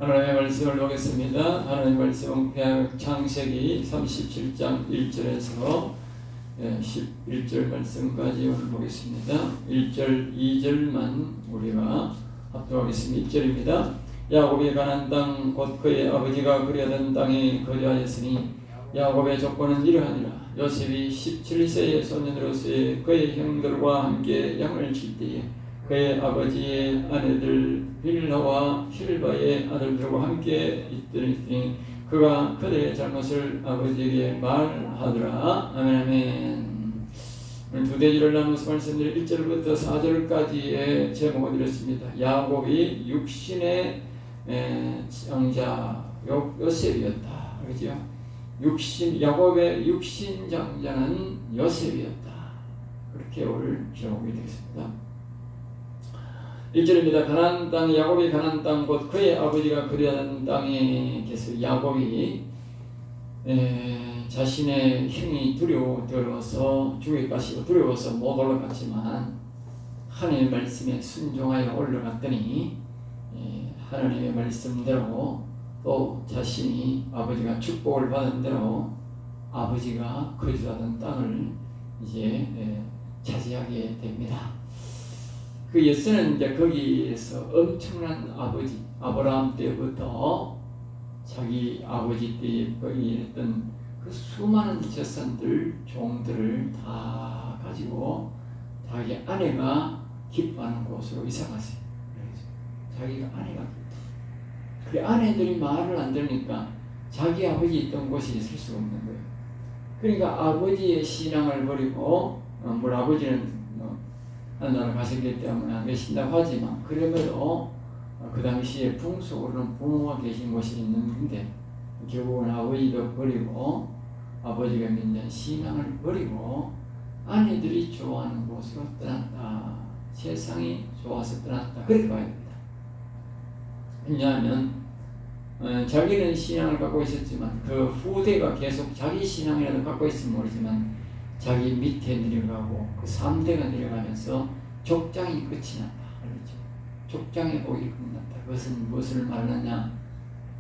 하나님의 말씀을 보겠습니다. 하나님의 말씀은 창세기 37장 1절에서 11절 말씀까지 오늘 보겠습니다. 1절, 2절만 우리가 합독하겠습니다. 1절입니다. 야곱이 가나안 땅 곧 그의 아버지가 그리하던 땅에 거주하였으니 야곱의 조건은 이러하니라. 요셉이 17세의 소년으로서의 그의 형들과 함께 양을 칠 때에 그의 아버지의 아내들 빌하와 힐바의 아들들과 함께 있더니 그가 그들의 잘못을 아버지에게 말하더라. 아멘 아멘. 오늘 두 대지를 나눠서 말씀드린 1절부터 4절까지의 제목을 드렸습니다. 야곱이 육신의 장자 요셉이었다. 그렇죠? 야곱의 육신 장자는 요셉이었다. 그렇게 오늘 제목이 되겠습니다. 1절입니다. 가나안 땅, 야곱이 가나안 땅 곧 그의 아버지가 그리하던 땅에 계서 야곱이 자신의 힘이 두려워서 죽을까시고 두려워서 못 올라갔지만 하나님의 말씀에 순종하여 올라갔더니 하나님의 말씀대로 또 자신이 아버지가 축복을 받은 대로 아버지가 거주하던 땅을 이제 차지하게 됩니다. 그 예수는 이제 거기에서 엄청난 아브라함 때부터 자기 아버지 때에 거기 했던 그 수많은 재산들, 종들을 다 가지고 자기 아내가 기뻐하는 곳으로 이사 갔어요. 자기가 아내가 그 아내들이 말을 안 들으니까 자기 아버지 있던 곳에 있을 수가 없는 거예요. 그러니까 아버지의 신앙을 버리고 아버지는 하나님 가셨기 때문에 안 계신다고 하지만 그러므로 그 당시에 풍속으로는 부모가 계신 곳이 있는데 결국은 아버지도 버리고 아버지가 믿는 신앙을 버리고 아내들이 좋아하는 곳으로 떠났다. 세상이 좋아서 떠났다. 그렇게 봐야 됩니다. 왜냐하면 자기는 신앙을 갖고 있었지만 그 후대가 계속 자기 신앙이라도 갖고 있으면 모르지만 자기 밑에 내려가고 그 3대가 내려가면서 족장이 끝이 났다. 그렇죠? 족장의 복이 끝났다. 그것은 무엇을 말하느냐?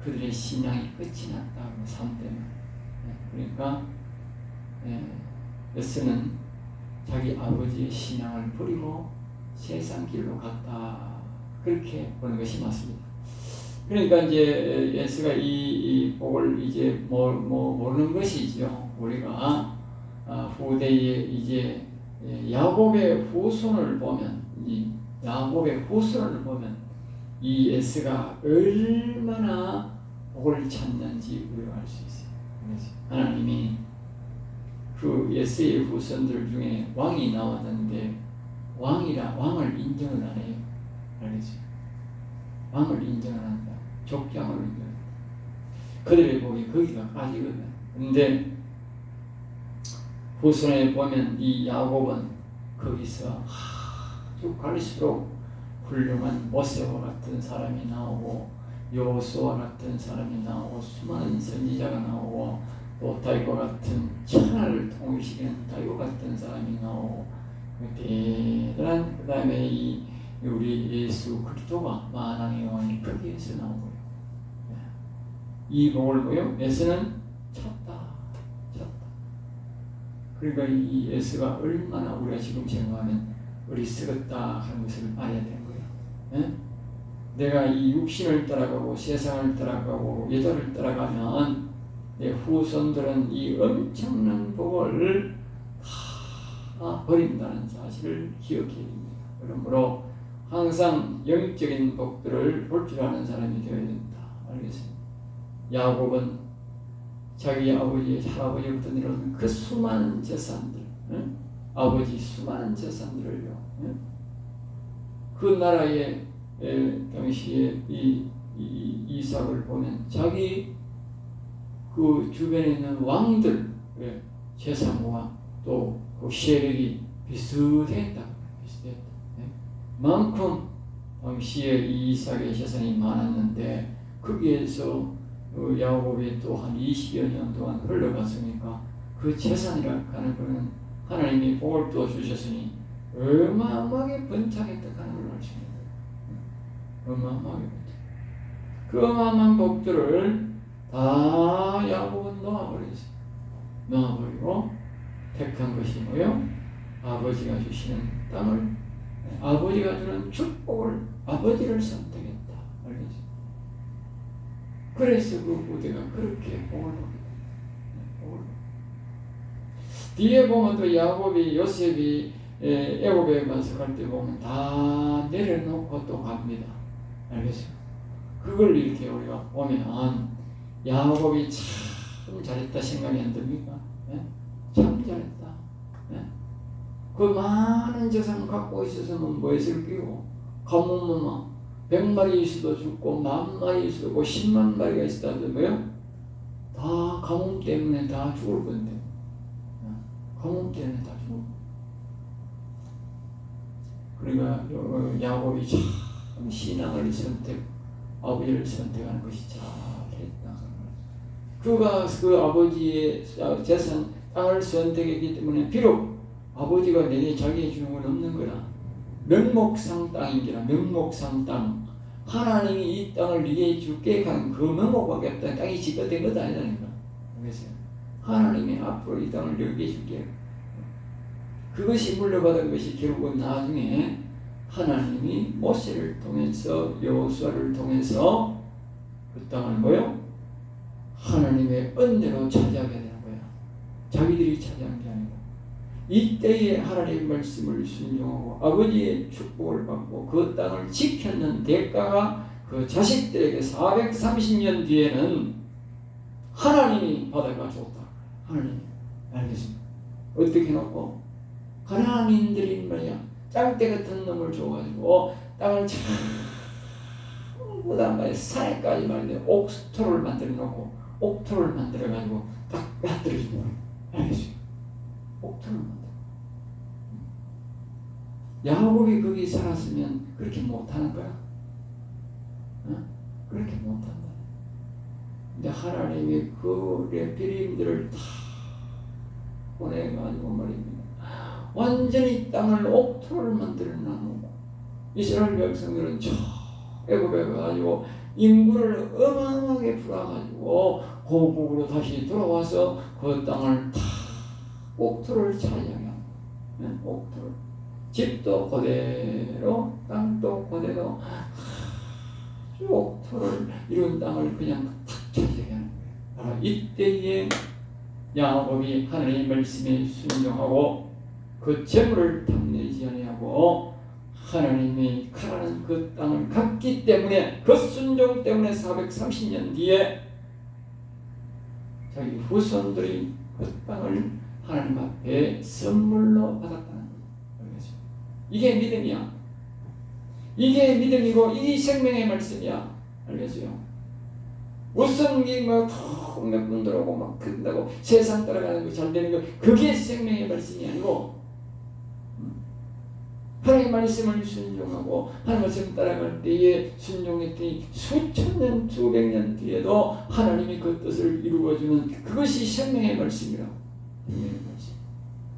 그들의 신앙이 끝이 났다. 3대는. 그러니까 에스는 자기 아버지의 신앙을 버리고 세상 길로 갔다. 그렇게 보는 것이 맞습니다. 그러니까 이제 에스가 이 복을 이제 모르는 것이죠. 우리가 후대에 이제 야곱의 후손을 보면 이 에스가 얼마나 복을 찾는지 우리가 알 수 있어요. 하나님이 그 에스의 후손들 중에 왕이 나왔는데 왕을 인정을 안 해요. 알겠죠? 왕을 인정을 한다. 족장을 인정한다. 그들의 복이 거기가 빠지거든. 근데 후손에 보면 이 야곱은 거기서 아주 갈수록 훌륭한 모세와 같은 사람이 나오고 여호수아 같은 사람이 나오고 수많은 선지자가 나오고 또 다윗과 같은 천하를 통일시키는 다윗 같은 사람이 나오고 대단한 그 다음에 우리 예수 그리스도가 만왕의 왕이 거기에서 나오고요. 이 복을 보여 예수는 찾다. 그러니까 이 예수가 얼마나 우리가 지금 생각하면 어리석었다 하는 것을 알아야 되는 거예요. 내가 이 육신을 따라가고 세상을 따라가고 여자를 따라가면 내 후손들은 이 엄청난 복을 다 버린다는 사실을 기억해야 됩니다. 그러므로 항상 영적인 복들을 볼 줄 아는 사람이 되어야 된다. 알겠습니다. 야곱은 자기 아버지, 할아버지부터 내려오는 그 수많은 재산들, 아버지 수많은 재산들을요, 그 나라의 당시에 이삭을 보면 자기 그 주변에 있는 왕들 재산과 또 그 세력이 비슷했다. 만큼 당시에 이삭의 재산이 많았는데 거기에서 야곱이 또 한 20여 년 동안 흘러갔으니까 그 재산이라 하는 것은 하나님이 복을 또 주셨으니 어마어마하게 번창했다 하는 걸 알 수 있는 거예요. 어마어마하게 번창. 그 어마어마한 복들을 다 야곱은 놓아버렸어요. 놓아버리고 택한 것이 뭐요? 아버지가 주시는 땅을, 아버지가 주는 축복을, 아버지를 선택했다. 알겠죠? 그래서 그 부대가 그렇게 복을 받게 됩니다. 뒤에 보면 또 야곱이, 요셉이 애굽에 가서 갈 때 보면 다 내려놓고 또 갑니다. 알겠어요? 그걸 이렇게 우리가 보면 야곱이 참 잘했다 생각이 안 듭니까? 네? 참 잘했다. 네? 그 많은 재산 갖고 있어서는 뭐 했을 끼고 가뭄은 100마리 있어도 죽고 10,000마리 있어도 죽고 10만 마리가 있어도 뭐요? 다 가뭄 때문에 다 죽을 건데. 가뭄 때문에 다 죽을 건데. 그러니까 야곱이 참 신앙을 아버지를 선택하는 것이 잘했다. 그가 그 아버지의 재산, 땅을 선택했기 때문에 비록 아버지가 내게 자기에 주는 건 없는 거라. 명목상 땅인지라. 명목상 땅. 하나님이 이 땅을 네게 줄게 하는 그 명목밖에 없다. 땅이 지가 된 것도 아니다니까. 그래서 하나님이 앞으로 이 땅을 너에게 줄게. 그것이 물려받은 것이 결국은 나중에 하나님이 모세를 통해서 여호수아를 통해서 그 땅을 뭐요? 하나님의 은혜로 차지하게 되는 거야. 자기들이 차지한 게 아니고 이때에 하나님의 말씀을 순종하고 아버지의 축복을 받고 그 땅을 지켰는 대가가 그 자식들에게 430년 뒤에는 하나님이 받아가 줬다. 하나님 알겠습니다. 어떻게 해놓고 가나안인들이 말이야 짱대 같은 놈을 줘가지고 땅을 전부 다 말이야 산에까지 말이야 옥토를 만들어 놓고 옥토를 만들어 가지고 딱 만들어 주는 거야. 알겠어요? 옥토를 만들어. 야곱이 거기 살았으면 그렇게 못하는 거야. 그렇게 못한다. 근데 하나님이 그 레피림들을 다 보내가지고 말입니다. 완전히 땅을 옥토를 만들어 놔놓고 이스라엘 백성들은 저 애굽에 가가지고 인구를 어마어마하게 풀어가지고 고국으로 다시 돌아와서 그 땅을 다 옥토를 차지하게 합니다. 옥토를. 집도 그대로 땅도 그대로 옥토를 이룬 땅을 그냥 탁 차지하게 하는 거예요. 이때에 야곱이 하나님의 말씀에 순종하고 그 재물을 탐내지 아니하고 하나님이 가라는 그 땅을 갔기 때문에 그 순종 때문에 430년 뒤에 자기 후손들이 그 땅을 하나님 앞에 선물로 받았다는 거예요. 이게 믿음이야. 이게 믿음이고 이 생명의 말씀이야. 알겠어요? 우선 몇 분 들어오고 막 끝나고 세상 따라가는 거 잘 되는 거 그게 생명의 말씀이 아니고 하나님의 말씀을 순종하고 하나님의 말씀 따라갈 때에 순종했더니 수천 년, 수백 년 뒤에도 하나님이 그 뜻을 이루어주는 그것이 생명의 말씀이라고. 생명의 말씀.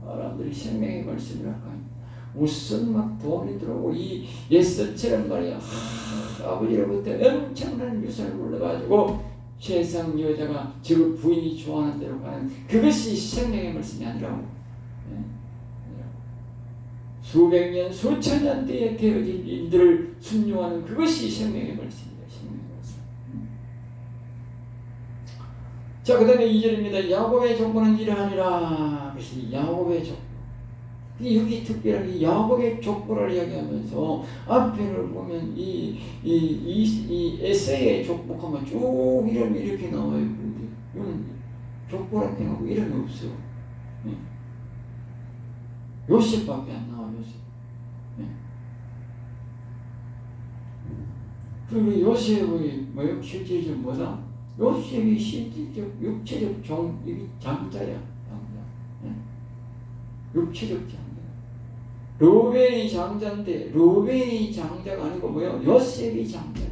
사람들이 생명의 말씀이라고 합니다. 우선 막 돈이 들어오고 이 예서처럼 말이야. 아버지로부터 엄청난 유산을 물려가지고 세상 여자가 저 부인이 좋아하는 대로 가는 그것이 생명의 말씀이 아니라고. 수백 년, 수천 년 뒤에 되어진 일들을 순종하는 그것이 생명의 말씀입니다. 생명의 말씀. 자, 그 다음에 2절입니다. 야곱의 족보는 이러하니라. 그것이 야곱의 족보. 여기 특별하게 야곱의 족보를 이야기하면서 앞에를 보면 이 에세이의 족보하면 쭉 이름이 이렇게 나와요. 그런데 이거는 족보라고 해놓고 이름이 없어. 요셉밖에 안 나와. 요셉. 그리고 요셉의 뭐요? 실질적 뭐다? 요셉이 실질적 육체적 장자야. 장자. 육체적 장자. 루벤이 장자인데 루벤이 장자가 아니고 뭐요? 요셉이 장자다.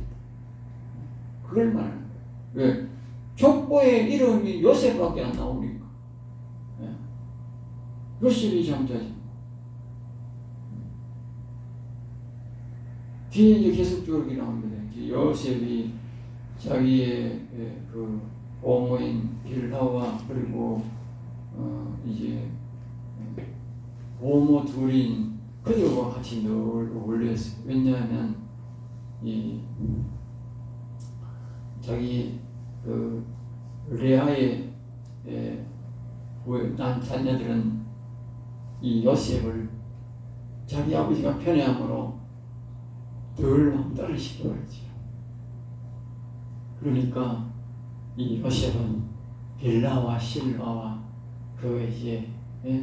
그걸 말하는 거예요. 왜? 족보의 이름이 요셉밖에 안 나오니까. 요셉이 장자지. 뒤에 이제 계속적으로 나옵니다. 요셉이 자기의 그 고모인 빌하와 그리고 이제 고모 둘인 그들과 같이 늘 어울렸어요. 왜냐하면 이 자기 그 레아의 난 자녀들은 이 요셉을 자기 아버지가 편애함으로 늘 왕따를 시켜버렸죠. 그러니까 이 요셉은 빌라와 실바와 그 이제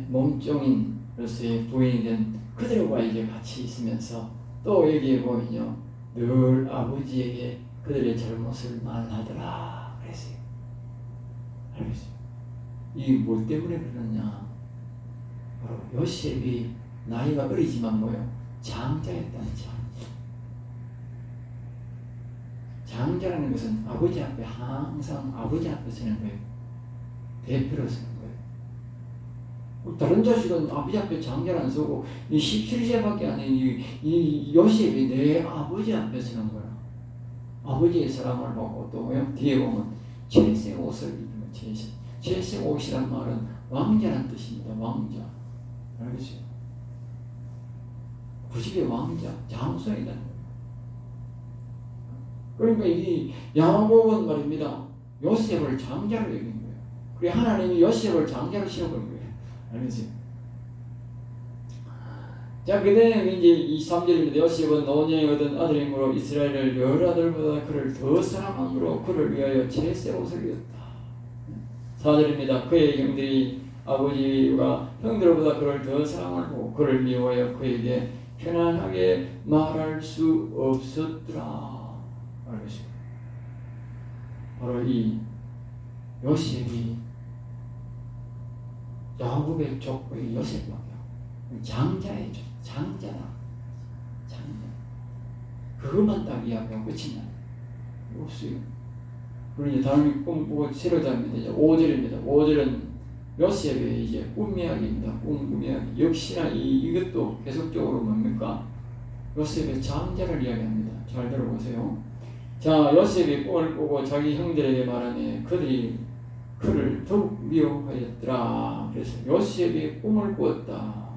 몸종인으로서의 부인이 된 그들과 이제 같이 있으면서 또 여기에 보면요 늘 아버지에게 그들의 잘못을 말하더라 그랬어요. 알겠어요? 이 뭐 때문에 그러냐? 바로 요셉이 나이가 어리지만 뭐요? 장자였다는 장자. 장자라는 것은 아버지 앞에 항상 아버지 앞에 서는 거예요. 대표로 서는 거예요. 다른 자식은 아버지 앞에 장자를 안 서고 이 17세밖에 안 된 이 요셉이 내 아버지 앞에 서는 거야. 아버지의 사랑을 받고 또 뒤에 보면 채색 옷을 입는 거예요. 채색 옷이란 말은 왕자란 뜻입니다. 왕자. 알겠어요? 그 집의 왕자, 장손이라는 거예요. 그러니까 이 야곱은 말입니다. 요셉을 장자로 여긴 거예요. 그리고 하나님이 요셉을 장자로 씌워버린 거예요. 알겠어요? 자, 그 다음에 이제 3절입니다. 요셉은 노년에 얻은 아들이므로 이스라엘을 여러 아들보다 그를 더 사랑함으로 그를 위하여 채색 옷을 입었다. 4절입니다. 그의 형들이 아버지가 형들보다 그를 더 사랑하고 그를 미워하여 그에게 편안하게 말할 수 없었더라. 알겠습니다. 바로 이 요셉이 야곱의 족보의 요셉밖에 장자의 족, 장자다. 장자. 그것만 딱 이야기하고 끝이 나요. 없어요. 그리고 이제 다음에 꿈 보고 새로 잡니다. 이제 5절입니다. 5절은 요셉의 이제 꿈 이야기입니다. 꿈 이야기. 역시나 이것도 계속적으로 뭡니까? 요셉의 장자를 이야기합니다. 잘 들어보세요. 자, 요셉이 꿈을 꾸고 자기 형들에게 말하니 그들이 그를 더욱 미워하였더라. 그래서 요셉이 꿈을 꾸었다.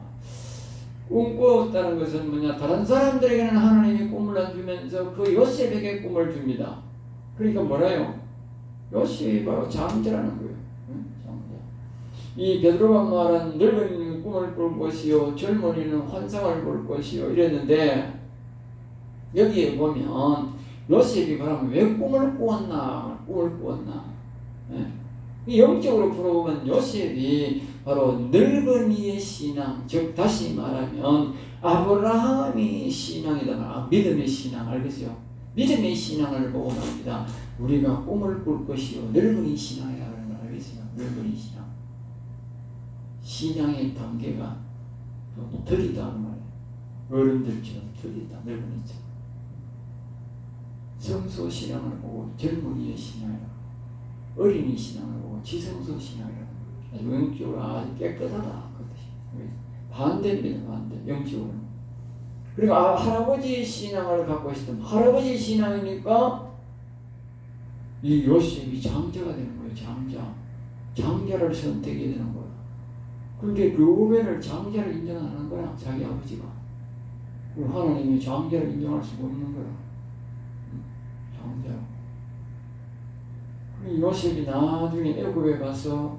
꿈 꾸었다는 것은 뭐냐? 다른 사람들에게는 하나님이 꿈을 안 주면서 그 요셉에게 꿈을 줍니다. 그러니까 뭐라요? 요셉이 바로 장자라는 거예요. 장자. 이 베드로가 말한 늙은이는 꿈을 꿀 것이요 젊은이는 환상을 볼 것이요 이랬는데 여기에 보면 요셉이 그러면 왜 꿈을 꾸었나? 이 영적으로 풀어보면 요셉이 바로 늙은이의 신앙, 즉 다시 말하면 아브라함이 신앙이다. 믿음의 신앙 알겠어요? 믿음의 신앙을 보고 말합니다. 우리가 꿈을 꿀 것이요 늙은이 신앙이라고 하는 걸 알겠어요? 늙은이 신앙. 신앙의 단계가 좀 더디다는 말이에요. 어른들처럼 더디다, 늙은이처럼. 성소 신앙을 보고 젊은이의 신앙이라고, 어린이 신앙을 보고 지성소 신앙이라고, 아주 영적으로 아주 깨끗하다 그 뜻이. 반대입니다, 반대. 영적으로는. 그리고 할아버지의 신앙을 갖고 있었던 할아버지의 신앙이니까 이 요셉이 장자가 되는 거예요. 장자를 선택해야 되는 거야. 그런데 르우벤을 장자를 인정하는 거야. 자기 아버지가. 그리고 하나님이 장자를 인정할 수 없는 거야. 장자. 그리고 요셉이 나중에 애굽에 가서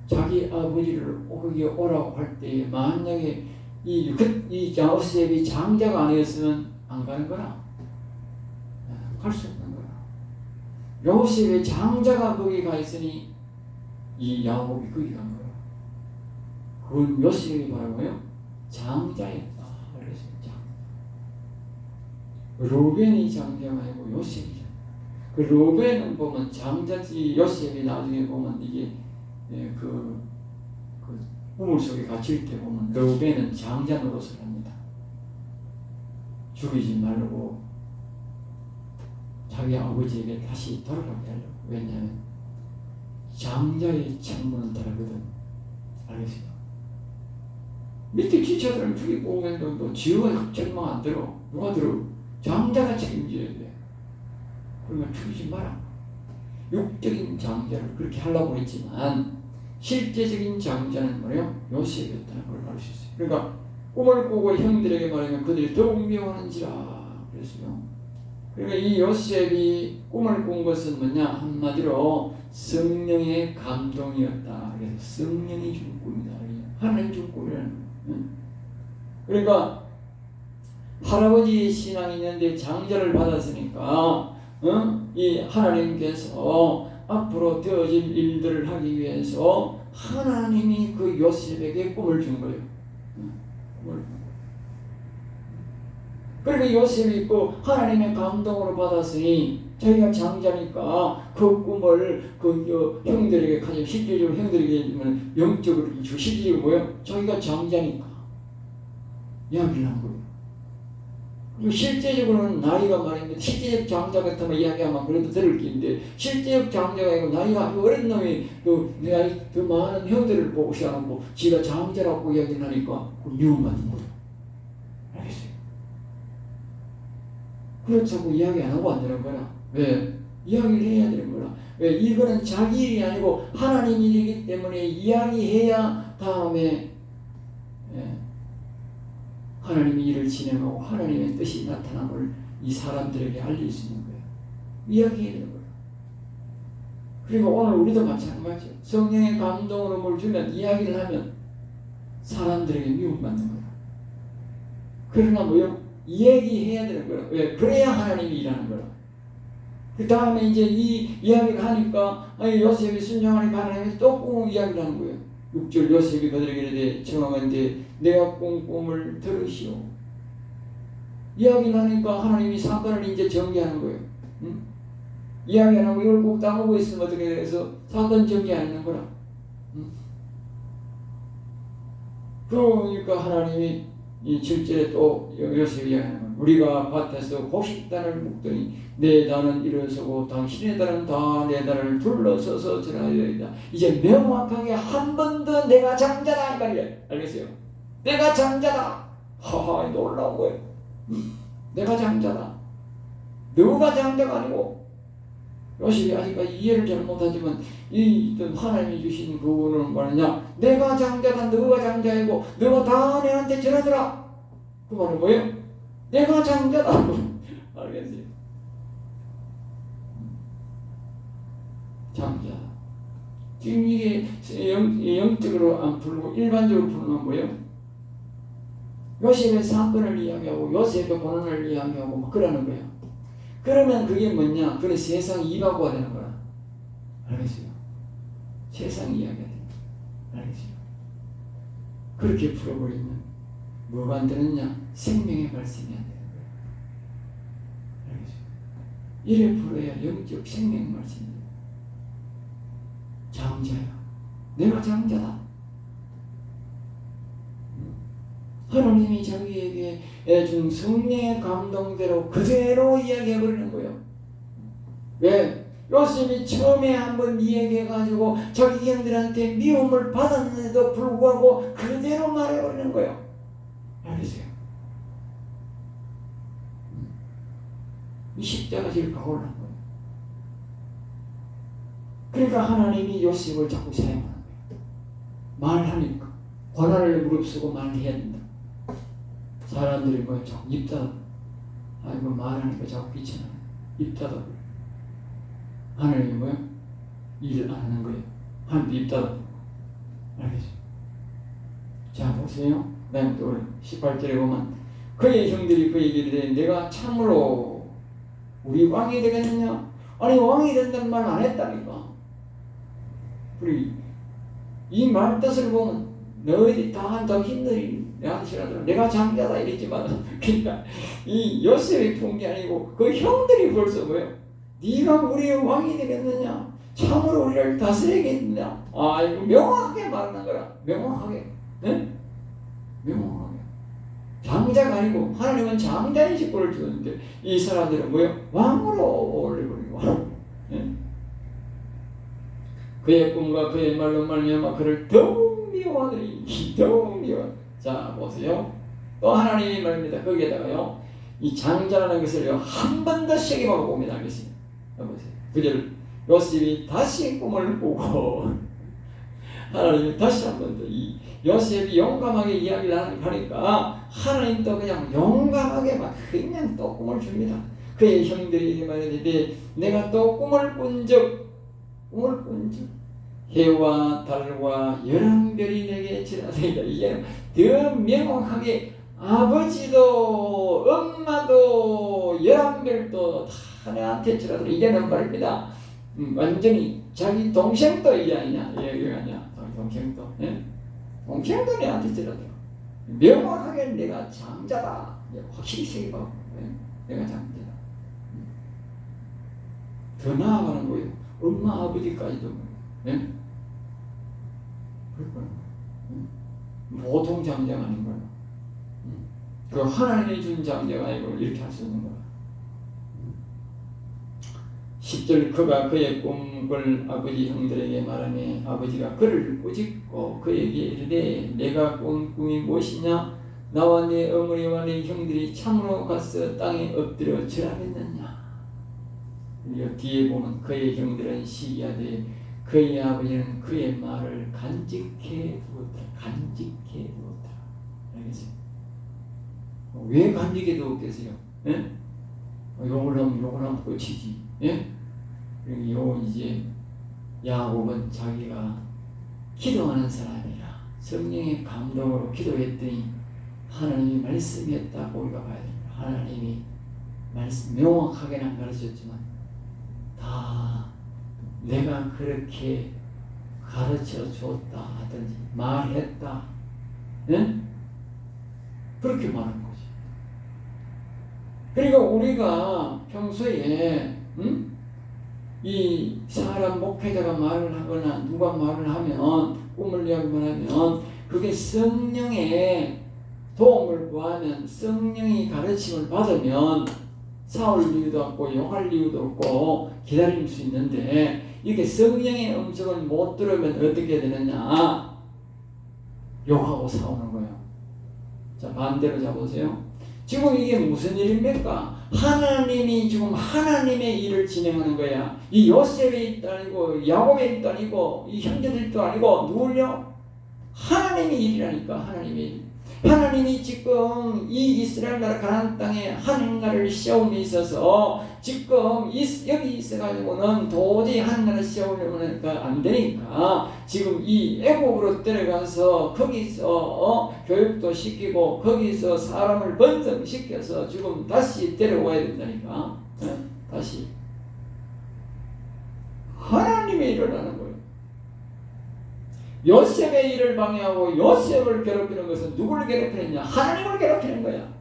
자기 아버지를 거기에 오라고 할 때 만약에 이 요셉이 장자가 아니었으면 안 가는 거라. 갈 수 없는 거라. 요셉의 장자가 거기 가 있으니 이 야곱이 거기 간 거야. 그건 요셉이 바로 뭐예요? 장자였다. 그래서 루벤이 장자가 아니고 요셉이 장자. 그 루벤은 보면 장자지, 요셉이 나중에 보면 이게 그 우물 속에 갇힐 때 보면 르우벤은 장자 노릇을 합니다. 죽이지 말고 자기 아버지에게 다시 돌아가게 하려고. 왜냐하면 장자의 책무는 다르거든. 알겠어요? 밑에 기차들은 죽이고 오면 또 지우가 절망 안 들어. 누가 들어? 장자가 책임져야 돼. 그러면 죽이지 마라. 육적인 장자를 그렇게 하려고 했지만 실제적인 장자는 뭐예요? 요셉이었다는 걸 알 수 있어요. 그러니까 꿈을 꾸고 형들에게 말하면 그들이 더욱 미워하는지라 그랬어요. 그러니까 이 요셉이 꿈을 꾼 것은 뭐냐? 한마디로 성령의 감동이었다. 그래서 성령이 준 꿈이다. 하나님 준 꿈이라는 거예요. 그러니까 할아버지의 신앙이 있는데 장자를 받았으니까 이 하나님께서 앞으로 되어질 일들을 하기 위해서 하나님이 그 요셉에게 꿈을 준 거예요. 그러니까 요셉이 그 하나님의 감동으로 받았으니 자기가 장자니까 그 꿈을 그 형들에게 가지고 실제적으로 형들에게 영적으로 주고 실제적으로 뭐예요? 자기가 장자니까 이야기를 한 거예요. 그리고 실제적으로는 나이가 말입니다. 실제적 장자 같으면 이야기하면 그래도 들을 끼인데 실제적 장자가 아니고 나이가 어린 놈이 그 나이 더 많은 형들을 보고 시작하고 지가 장자라고 이야기를 하니까 그 미움받는 거예요. 알겠어요? 그렇다고 이야기 안 하고 안 되는 거야. 왜? 이야기를 해야 되는 거야. 왜? 이거는 자기 일이 아니고 하나님 일이기 때문에 이야기해야 다음에 하나님이 일을 진행하고 하나님의 뜻이 나타남을 이 사람들에게 알릴 수 있는 거예요. 이야기해야 되는 거예요. 그리고 오늘 우리도 마찬가지예요. 성령의 감동으로 뭘 주면 이야기를 하면 사람들에게 미움받는 거예요. 그러나 뭐요? 얘기해야 되는 거야. 왜? 그래야 하나님이 일하는 거야. 그 다음에 이제 이 이야기를 하니까 요셉이 순종하니까 하나님이 또 이야기를 하는 거예요. 6절 요셉이 그들에게 이르되 청하건대 내가 꾼 꿈을 들으시오. 이야기를 하니까 하나님이 사건을 이제 정리하는 거예요. 응? 이야기 안 하고 이걸 꼭 따먹고 있으면 어떻게 해서 사건 정리하는 거라. 응? 그러니까 하나님이 이 7절에 또 요셉이 이야기하는 거예요. 우리가 밭에서 곡식단을 묶더니 내 단은 일어서고 당신의 단은 다 내 단을 둘러서서 전하여이다. 이제 명확하게 한 번 더 내가 장자다 이 말이에요. 알겠어요? 내가 장자다. 하하 놀라운 거예요. 내가 장자다. 너가 장자가 아니고 요셉이 아직까지 이해를 잘 못하지만 이 하나님이 주신 그거는 뭐냐? 내가 장자다. 너가 장자이고 너가 다 내한테 전하더라. 그 말은 뭐예요? 내가 장자다. 알겠어요? 장자. 지금 이게 영적으로 안 풀고 일반적으로 풀면 뭐예요? 요셉의 사건을 이야기하고 요셉의 고난을 이야기하고 막 그러는 거예요. 그러면 그게 뭐냐? 그래 세상 이바고가 되는 거야. 알겠어요? 세상 이야기가 되는 거야. 알겠어요? 그렇게 풀어버리면 뭐가 안 되느냐? 생명의 발생이 안 되는 거야. 알겠어요? 이래 풀어야 영적 생명의 발생이 돼요. 장자야. 내가 장자다. 하나님이 자기에게 준 성령의 감동대로 그대로 이야기해버리는 거예요. 왜? 요셉이 처음에 한번 이야기해가지고 자기 형들한테 미움을 받았는데도 불구하고 그대로 말해버리는 거예요. 알겠어요? 이 십자가지를 각오를 한 거예요. 그러니까 하나님이 요셉을 자꾸 사용하는 거예요. 말하니까 고난을 무릅쓰고 말해야 된다. 사람들이 뭐 자꾸 입 닫아. 아이고 말하니까 자꾸 귀찮아. 입 닫아. 하나님이 뭐야? 일 안 하는 거예요. 하나님도 입 닫아. 알겠죠? 자 보세요. 그 다음에 또 18절에 보면 그의 형들이 그에게 이르되 내가 참으로 우리 왕이 되겠느냐? 아니 왕이 된다는 말 안 했다니까. 우리 이 말 뜻을 보면 너희들이 다 한다고 힘들이 내한테 싫어하더라. 내가 장자다 이랬지만 그러니까 이 요셉이 푼 게 아니고 그 형들이 벌써 뭐예요? 네가 우리의 왕이 되겠느냐? 참으로 우리를 다스리겠느냐? 아 이거 명확하게 말하는 거라. 명확하게. 네? 명확하게. 장자가 아니고 하나님은 장자의 직분을 주는데 이 사람들은 뭐예요? 왕으로 올려버리고 네? 그의 꿈과 그의 말로 말미암아 그를 더욱 미워하더니 더욱 미워. 자 보세요. 또 하나님이 말입니다. 거기에다가요 이 장자라는 것을 한 번 더 새겨보고 봅니다. 알겠습니다. 해보세요. 그절 요셉이 다시 꿈을 꾸고 하나님이 다시 한 번 더 이 요셉이 용감하게 이야기를 하니까 하나님 또 그냥 용감하게 막 그냥 또 꿈을 줍니다. 그의 형들이 말하는데 내가 또 꿈을 꾼 적 해와 달과 11별이 내게 지나다니다. 이게 더 명확하게 아버지도 엄마도 11별도 다 내한테 지나다. 이게는 말입니다. 완전히 자기 동생도 이게 아니냐, 얘기가 아니야. 자기 동생도, 예? 동생도 내한테 지나다. 명확하게 내가 장자다. 확실히 생각하고, 예? 내가 장자다. 더 나아가는 거예요. 엄마 아버지까지도, 예? 그럴 거예요. 보통 장자가 아닌 거예요. 그 하나님이 준 장자가 아니고 이렇게 할 수 있는 거예요. 10절 그가 그의 꿈을 아버지 형들에게 말하니 아버지가 그를 꾸짖고 그에게 이르되 내가 꾼 꿈이 무엇이냐 나와 내 어머니와 내 형들이 참으로 가서 땅에 엎드려 절하겠느냐. 뒤에 보면 그의 형들은 시기하되 그의 아버지는 그의 말을 간직해 두었다. 알겠어요? 왜 간직해 두었겠어요? 예? 욕을 하면 끝이지. 예? 그리고 이제 야곱은 자기가 기도하는 사람이라 성령의 감동으로 기도했더니 하나님이 말씀했다고 우리가 봐야 됩니다. 하나님이 말씀 명확하게는 안 가르쳤지만 다 내가 그렇게 가르쳐 줬다 하든지 말했다, 예? 그렇게 말하는 거지. 그리고 우리가 평소에 이 사람 목회자가 말을 하거나 누가 말을 하면 꿈을 이야기만 하면 그게 성령의 도움을 구하면 성령이 가르침을 받으면 싸울 이유도 없고 욕할 이유도 없고 기다릴 수 있는데 이렇게 성령의 음성을 못 들으면 어떻게 되느냐? 욕하고 싸우는 거예요. 자, 반대로 잡으세요. 지금 이게 무슨 일입니까? 하나님이 지금 하나님의 일을 진행하는 거야. 이 요셉의 일도 아니고 야곱의 일도 아니고 이 형제들 일도 아니고 누굴요? 하나님의 일이라니까. 하나님의 일. 하나님이 지금 이 이스라엘 나라 가나안 땅에 하나님 나라를 세움에 있어서 지금 여기 있어가지고는 도저히 하나님 나라를 세우려면 안 되니까 지금 이 애국으로 데려가서 거기서 교육도 시키고 거기서 사람을 번성시켜서 지금 다시 데려와야 된다니까. 다시 하나님의 일을 하는 거예요. 요셉의 일을 방해하고 요셉을 괴롭히는 것은 누구를 괴롭히느냐? 하나님을 괴롭히는 거야.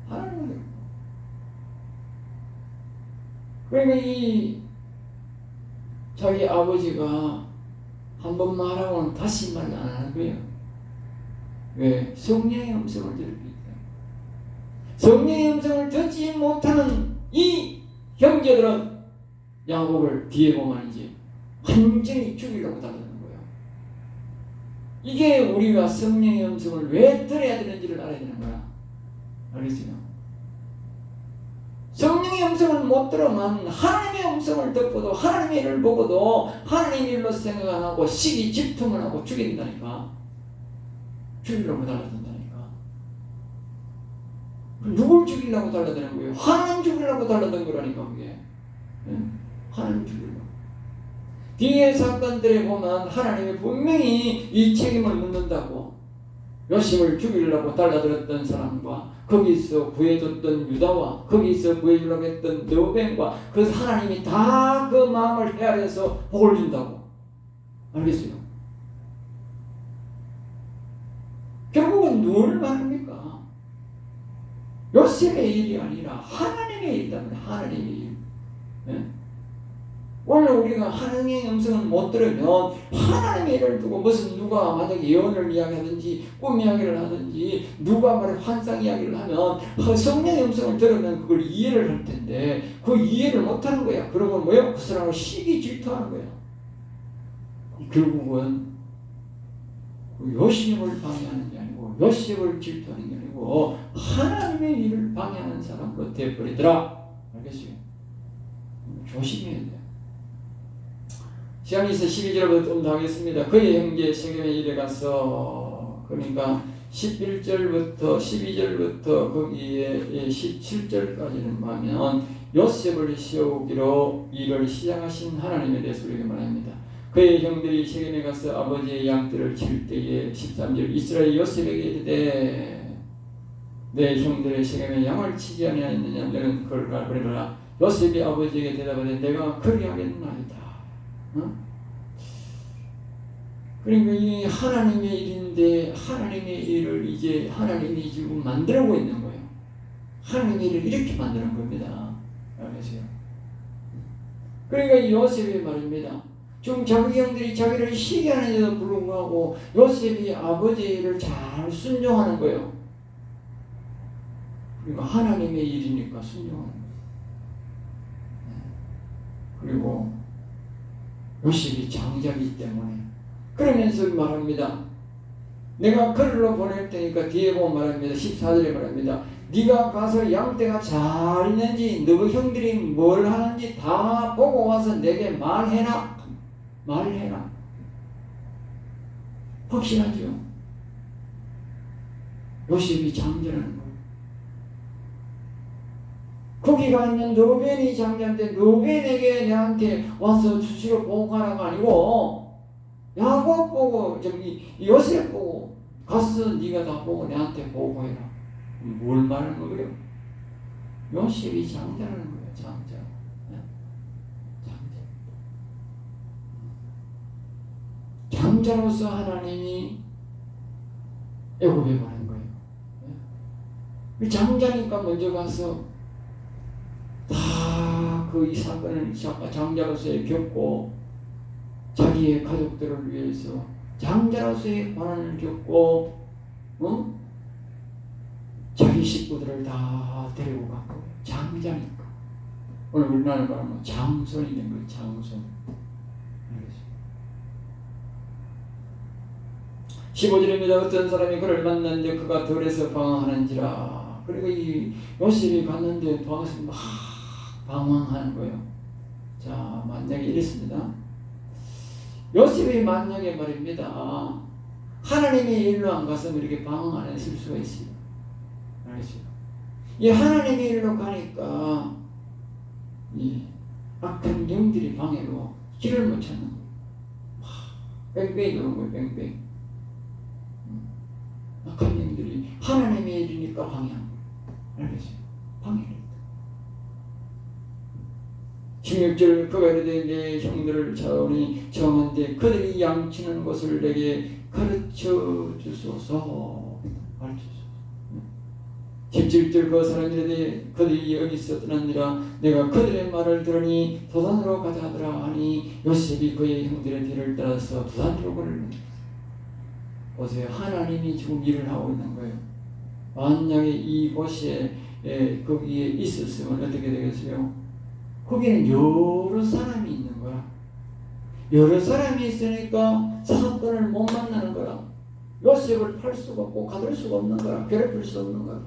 하나님을 괴롭히는 거야. 그러니까 이 자기 아버지가 한번 말하고는 다시 말 안 하는 거예요. 왜? 성령의 음성을 들었기 때문에. 성령의 음성을 듣지 못하는 이 형제들은 야곱을 뒤에 보면 이제 완전히 죽이려고 달려드는 거예요. 이게 우리가 성령의 음성을 왜 들어야 되는지를 알아야 되는 거야. 알겠어요? 성령의 음성을 못 들으면 하나님의 음성을 듣고도 하나님의 일을 보고도 하나님의 일로 생각 안 하고 시기 질투만 하고 죽인다니까. 죽이려고 달라든다니까. 누굴 죽이려고 달라드는 거예요? 하나님 죽이려고 달라든 거라니까 그게. 하나님 죽이려고. 뒤에 사건들에 보면 하나님이 분명히 이 책임을 묻는다고. 요셉을 죽이려고 달라들었던 사람과 거기서 구해줬던 유다와 거기서 구해주려고 했던 르우벤과 그 하나님이 다 그 마음을 헤아려서 복을 준다고. 알겠어요? 결국은 누굴 말합니까? 요셉의 일이 아니라 하나님의 일이다. 하나님의 일. 네? 오늘 우리가 하나님의 음성을 못 들으면 하나님의 일을 두고 무슨 누가 만약에 예언을 이야기하든지 꿈 이야기를 하든지 누가 말해 환상 이야기를 하면 성령의 음성을 들으면 그걸 이해를 할 텐데 그 이해를 못하는 거야. 그러면 뭐예요? 그 사람을 시기 질투하는 거야. 결국은 요셉을 방해하는 게 아니고 요셉을 질투하는 게 아니고 하나님의 일을 방해하는 사람 끝에 버리더라. 알겠어요? 조심해야 돼요. 시간이 있어 12절부터 좀 더 하겠습니다. 그의 형제 세겜에 이래 가서, 그러니까 11절부터 12절부터 거기에 17절까지는 보면 요셉을 세우기로 일을 시작하신 하나님에 대해서 우리에게 말합니다. 그의 형들이 세겜에 가서 아버지의 양들을 칠 때에 13절 이스라엘 요셉에게 이르되 내 형들의 세겜에 양을 치지 아니하였느냐 너는 그걸 그러라. 요셉이 아버지에게 대답하되 내가 그리하겠나이다. 그러니까 이 하나님의 일인데 하나님의 일을 이제 하나님이 지금 만들고 있는 거예요. 하나님의 일을 이렇게 만드는 겁니다. 알겠어요? 그러니까 이 요셉이 말입니다. 지금 자기 형들이 자기를 시기하는데도 불구하고 요셉이 아버지의 일을 잘 순종하는 거예요. 그러니까 하나님의 일이니까 순종하는 거예요. 그리고 요셉이 장자이기 때문에 그러면서 말합니다. 내가 그들로 보낼 테니까 뒤에 보면 말합니다. 14절에 말합니다. 네가 가서 양떼가 잘 있는지 너 형들이 뭘 하는지 다 보고 와서 내게 말해라. 말해라. 확실하죠. 요셉이 장자라는 거예요. 거기가 있는 르벤이 장자인데 르벤에게 내한테 와서 수시로 보고 가라가 아니고 야곱 보고 저기 요셉 보고 가서 네가 다 보고 내한테 보고해라. 뭘 말하는 거예요? 요셉이 장자라는 거예요. 장자. 장자로서 하나님이 애굽에 보낸 거예요. 장자니까 먼저 가서 다 그 이 사건을 장자로서의 겪고 자기의 가족들을 위해서 장자로서의 고난을 겪고 자기 식구들을 다 데리고 가고 장자니까 오늘 우리나라 말하면 장손이 된 거예요. 장손. 15절입니다. 어떤 사람이 그를 만났는데 그가 들에서 방황하는지라. 그리고 이 요셉이 갔는데 방에서 막 방황하는 거예요. 자, 만약에 이랬습니다. 요셉이 만약에 말입니다. 하나님의 일로 안 가서 이렇게 방황 안에 있을 수가 있어요. 알겠죠? 이 하나님의 일로 가니까 이 악한 영들이 방해로 길을 못 찾는 거예요. 뺑뺑이 도는 거예요. 뺑뺑. 악한 영들이 하나님의 일이니까 방해한 거예요. 알겠어요? 방해를. 16절 그가 이르되 내 형들을 찾아오니 정한데 그들이 양치는 것을 내게 가르쳐 주소서. 가르쳐 주소서. 17절 그 사람이 이르되 그들이 여기서 떠났느라 내가 그들의 말을 들으니 도단으로 가자 하더라 하니 요셉이 그의 형들의 뒤를 따라서 도단으로 그를 보세요. 하나님이 지금 일을 하고 있는 거예요. 만약에 이곳에 거기에 있었으면 어떻게 되겠어요? 거기는 여러 사람이 있는 거야. 여러 사람이 있으니까 사건을 못 만나는 거야. 요셉을 팔 수가 없고 가둘 수가 없는 거야. 괴롭힐 수 없는 거야.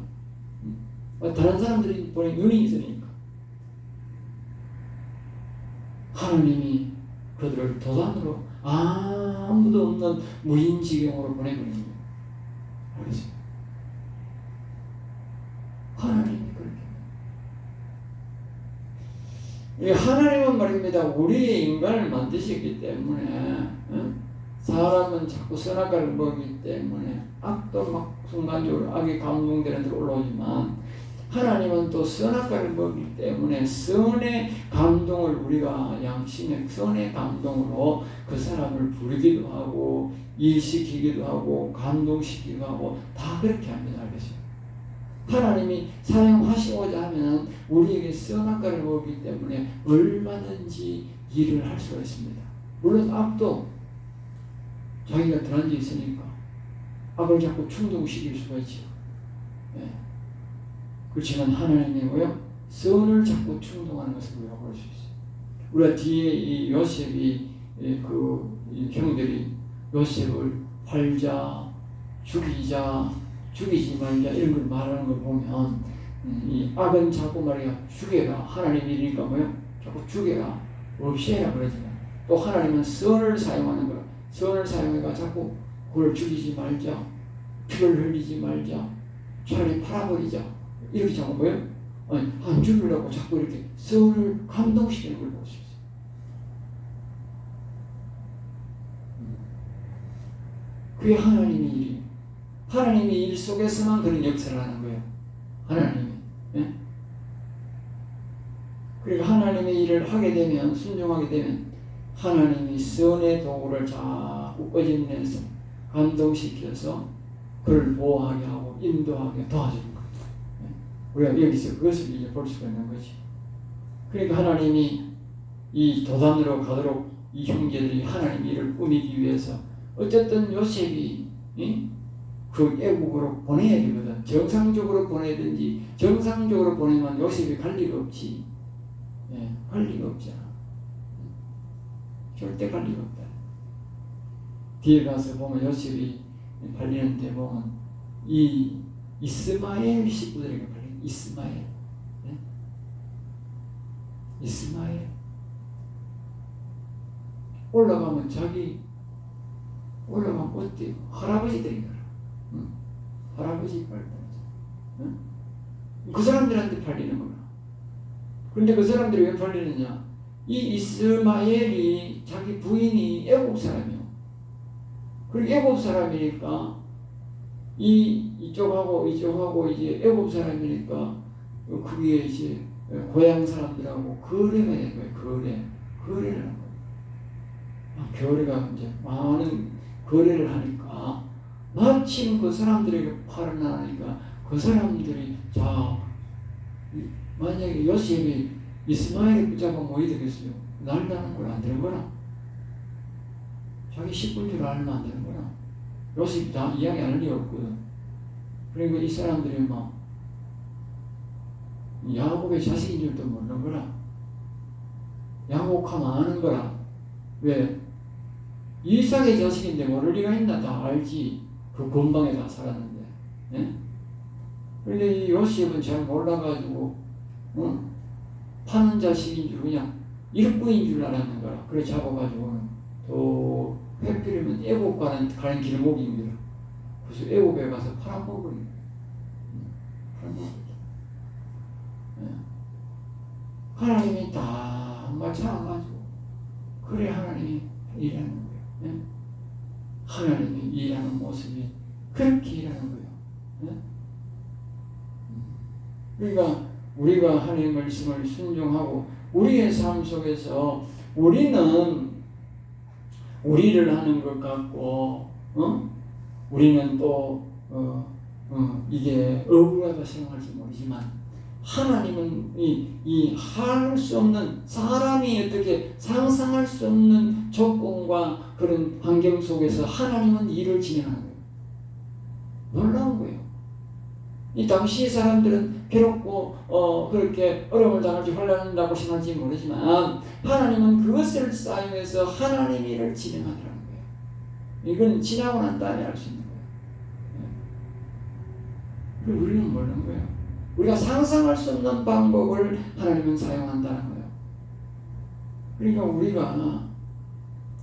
다른 사람들이 보니 눈이 있으니까. 하나님이 그들을 도단으로 아무도 없는 무인지경으로 보내버리는 거예요. 알겠어요? 하나님이 그렇게. 하나님은 말입니다. 우리 인간을 만드셨기 때문에 사람은 자꾸 선악과를 먹기 때문에 악도 막 순간적으로 악의 감동되는 데로 올라오지만 하나님은 또 선악과를 먹기 때문에 선의 감동을 우리가 양심의 선의 감동으로 그 사람을 부르기도 하고 일시키기도 하고 감동시키기도 하고 다 그렇게 합니다. 알겠어요? 하나님이 사용하시고자 하면 우리에게 선악과를 먹기 때문에 얼마든지 일을 할 수가 있습니다. 물론 악도 자기가 들어앉아 있으니까 악을 자꾸 충동시킬 수가 있죠. 네. 그렇지만 하나님이 뭐요? 선을 자꾸 충동하는 것을 우리가 볼 수 있어요. 우리가 뒤에 이 요셉이 이 형들이 요셉을 팔자, 죽이자, 죽이지 말자 이런 걸 말하는 걸 보면 이 악은 자꾸 말이야 죽여라 하나님 일이니까 뭐요? 자꾸 죽여라, 없애라 그러지만 또 하나님은 선을 사용하는 거야. 선을 사용해가 자꾸 그걸 죽이지 말자, 피를 흘리지 말자, 차라리 팔아버리자, 이렇게 자꾸 뭐예요? 아니, 안 죽이려고 자꾸 이렇게 선을 감동시키는 걸 볼 수 있어요. 그게 하나님의 일이에요. 하나님의 일 속에서만 그런 역사를 하는 거예요. 하나님이. 예? 그러니까 하나님의 일을 하게 되면, 순종하게 되면 하나님이 선의 도구를 자꾸 꺼집내서 감동시켜서 그를 보호하게 하고 인도하게 도와주는 거예요. 예? 우리가 여기서 그것을 이제 볼 수가 있는 거지. 그러니까 하나님이 이 도단으로 가도록 이 형제들이 하나님의 일을 꾸미기 위해서 어쨌든 요셉이 그 애국으로 보내야 되거든. 정상적으로 보내든지, 정상적으로 보내면 요셉이 갈 리가 없지. 예, 갈 리가 없잖아. 절대 갈 리가 없다. 뒤에 가서 보면 요셉이 팔리는데 보면 이 이스마엘 식구들에게 팔린 이스마엘. 예? 이스마엘 올라가면 올라가면 어때요? 할아버지들인 거야. 응? 할아버지 팔리는 응? 그 사람들한테 팔리는 거야. 근데 그 사람들이 왜 팔리느냐? 이 이스마엘이 자기 부인이 애국 사람이요. 그리고 애국 사람이니까 이쪽하고 이제 애국 사람이니까 그게 이제 고향 사람들하고 거래가 되는 거예요. 거래를 하는 거예요. 거래가 이제 많은 거래를 하니까 마침 그 사람들에게 팔아나니까 그 사람들이 만약에 요셉이 이스마엘을 붙잡으면 뭐이 되겠어요? 날다는 걸 안 되는 거나 자기 식구인 줄 알면 안 되는 거나 요셉이 다 이야기 안 할 리가 없거든. 그러니까 이 사람들이 막 야곱의 자식인 줄도 모르는 거라. 야곱하면 아는 거라. 왜? 이삭의 자식인데 모를 리가 있나? 다 알지. 그 근방에 다 살았는데. 예? 그런데 이 요셉은 잘 몰라가지고 파는 자식인 줄 그냥 일꾼인 줄 알았는 거라. 그래 잡아가지고는 또 회피르면 애굽 가는 길목입니다. 그래서 애굽에 가서 팔아먹으니 하나님이 다 한말 참아가지고 그래 하나님이 일하는 거예요. 예? 하나님이 일하는 모습이 그렇게 일하는 거예요. 예? 그러니까 우리가 하나님의 말씀을 순종하고 우리의 삶 속에서 우리는 우리를 하는 것 같고 우리는 또 이게 억울하다 생각할지 모르지만 하나님은 이 할 수 없는 사람이 어떻게 상상할 수 없는 조건과 그런 환경 속에서 하나님은 일을 진행하는 거예요. 놀라운 거예요. 이 당시 사람들은 괴롭고 그렇게 어려움을 당할지 혼란한다고 생각할지 모르지만 하나님은 그것을 사용해서 하나님 일을 진행하더라는 거예요. 이건 지나고 난 다음에 알 수 있는 거예요. 그리고 우리는 모르는 거예요. 우리가 상상할 수 없는 방법을 하나님은 사용한다는 거예요. 그러니까 우리가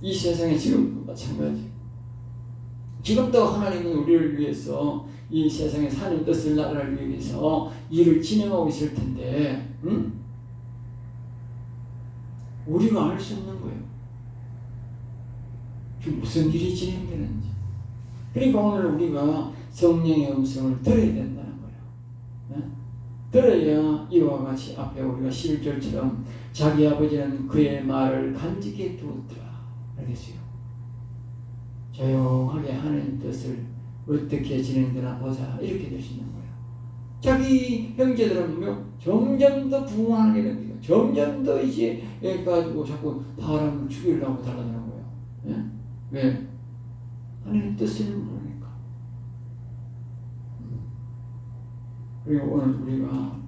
이 세상에 지금도 마찬가지. 지금도 하나님은 우리를 위해서 이 세상에 하나님 뜻을 나라를 위해서 일을 진행하고 있을 텐데 우리가 알 수 없는 거예요. 지금 무슨 일이 진행되는지. 그러니까 오늘 우리가 성령의 음성을 들어야 된다는 거예요. 네? 들어야 이와 같이 앞에 우리가 11절처럼 자기 아버지는 그의 말을 간직해 두었더라. 알겠어요? 조용하게 하나님 뜻을 어떻게 진행되나 보자. 이렇게 될 수 있는 거예요. 자기 형제들은 점점 더 부흥하게 됩니다. 점점 더 이제 가지고 자꾸 사람을 죽이려고 달라드는 거예요. 예? 왜? 하나님 뜻을 모르니까. 그리고 오늘 우리가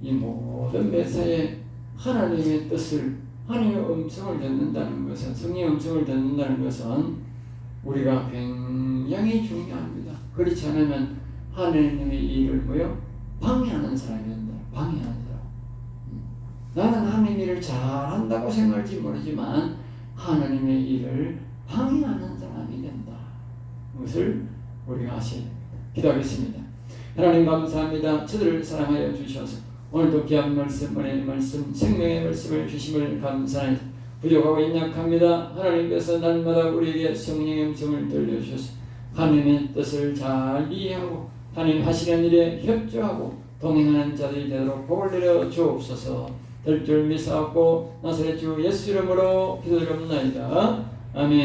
이 모든 메사에 하나님의 뜻을, 하나님의 음성을 듣는다는 것은, 성령의 음성을 듣는다는 것은 우리가 굉장히 중요합니다. 그렇지 않으면 하나님의 일을 방해하는 사람이 된다. 방해하는 사람. 나는 하나님 일을 잘한다고 생각할지 모르지만 하나님의 일을 방해하는 사람이 된다. 그것을 우리가 기도하겠습니다. 하나님 감사합니다. 저들을 사랑하여 주셔서 오늘도 귀한 말씀, 은혜의 말씀, 생명의 말씀을 주심을 감사합니다. 부족하고 연약합니다. 하나님께서 날마다 우리에게 성령의 음성을 들려주셔서 하나님의 뜻을 잘 이해하고 하나님 하시는 일에 협조하고 동행하는 자들이 되도록 복을 내려 주옵소서. 될 줄 믿사옵고 나사렛 주 예수 이름으로 기도드립나이다. 아멘.